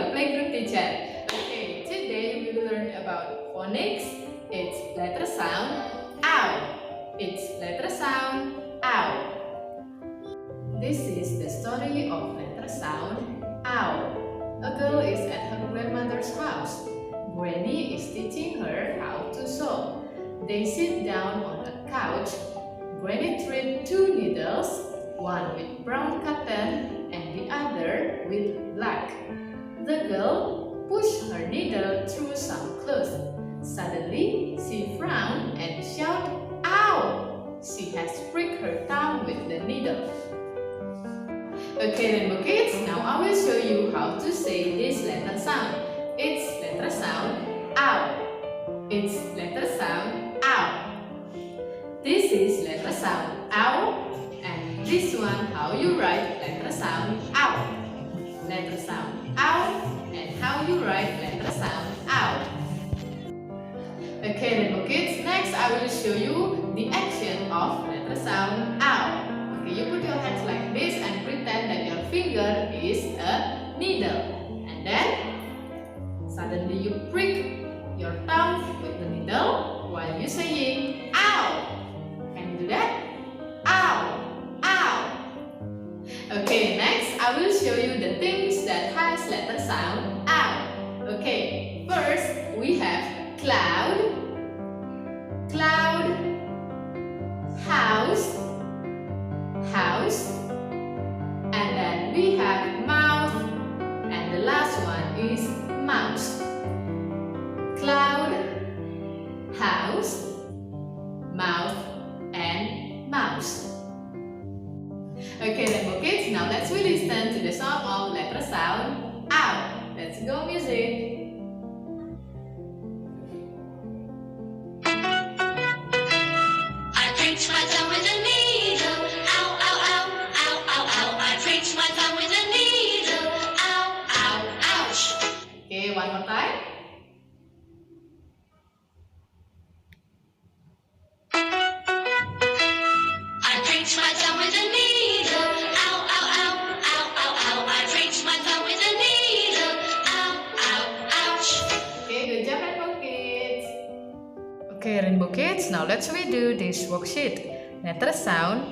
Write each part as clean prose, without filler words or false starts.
your playgroup teacher. Okay, today we will learn about phonics. It's letter sound ow. It's letter sound ow. This is the story of letter sound ow. A girl is at her grandmother's house. Granny is teaching her how to sew. They sit down on a couch. Granny threads 2 needles, one with brown cotton and the other with black. The girl pushed her needle through some cloth. Suddenly, she frowned and shouted, "Ow!" She has pricked her thumb with the needle. Okay, Rainbow Kids, now I will show you how to say this letter sound. It's letter sound ow. It's letter sound ow. This is letter sound ow, and this one how you write letter sound ow. Letter sound ow, and how you write letter sound ow. Okay, Rainbow Kids, next I will show you the action of letter sound ow. Okay, you put your hands like this and pretend that your finger is a needle, and then suddenly you prick your thumb with the needle while you saying ow. Can you do that? Ow! Ow! Okay, next I will show you the things that has letter sound ow. Okay, first we have cloud, cloud, house, house, and then we have mouth, and the last one is mouse. Cloud, house, mouth, and mouse. Okay, Rainbow Kids, now let's listen to the song of letter sound ow. Let's go, music. I pricked my thumb with a needle. Ow, ow, ow, ow, ow, ow. I pricked my thumb with a needle. Ow, ow, ouch. Okay, one more time. I pricked my thumb with a needle. Ow, ow, ow, ow, ow, ow. I pricked my thumb with a needle. Ow, ow, ouch. Okay, good job, Rainbow Kids. Okay, Rainbow Kids, now let's redo this worksheet. Letter sound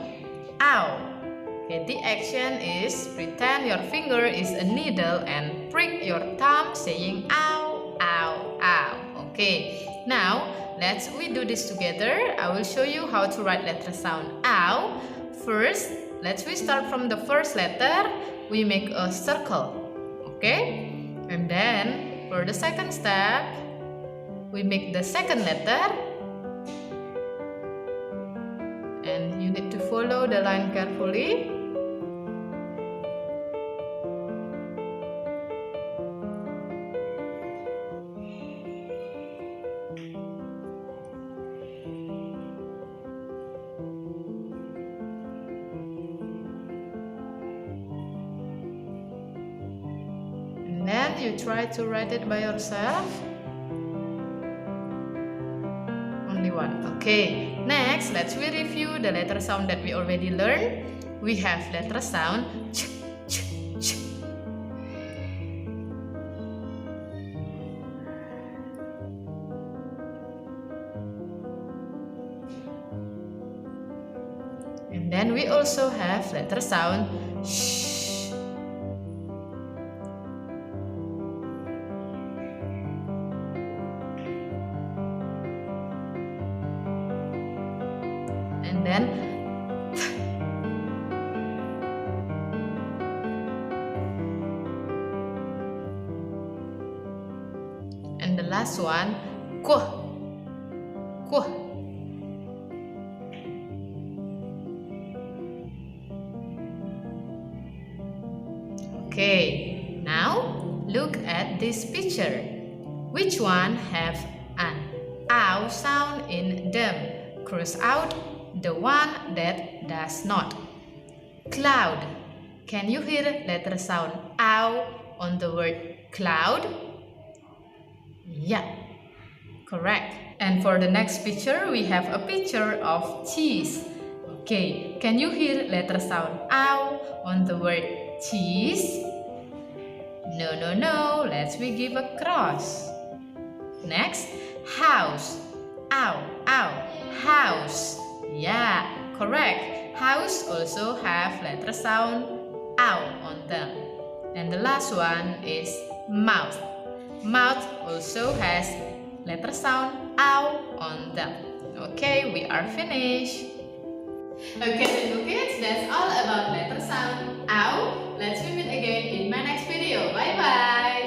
ow. Okay, the action is pretend your finger is a needle and prick your thumb saying ow, ow, ow. Okay, now let's do this together. I will show you how to write letter sound ow. First, let's start from the first letter. We make a circle. Okay, and then for the second step, we make the second letter. And you need to follow the line carefully. And then you try to write it by yourself. Only one. Okay, next let's review the letter sound that we already learned. We have letter sound ch, ch, ch. And then we also have letter sound sh. And then and the last one kuh, kuh. Okay, now look at this picture. Which one have an ow sound in them? Cross out the one that does not. Cloud. Can you hear letter sound ow on the word cloud? Yeah, correct. And for the next picture, we have a picture of cheese. Okay, can you hear letter sound ow on the word cheese? No, no, no. Let's we give a cross. Next, house. Ow, ow. House. Yeah, correct. House also have letter sound ow on them. And the last one is mouth. Mouth also has letter sound ow on them. Okay, we are finished. Okay, little kids, that's all about letter sound ow. Let's meet again in my next video. Bye bye.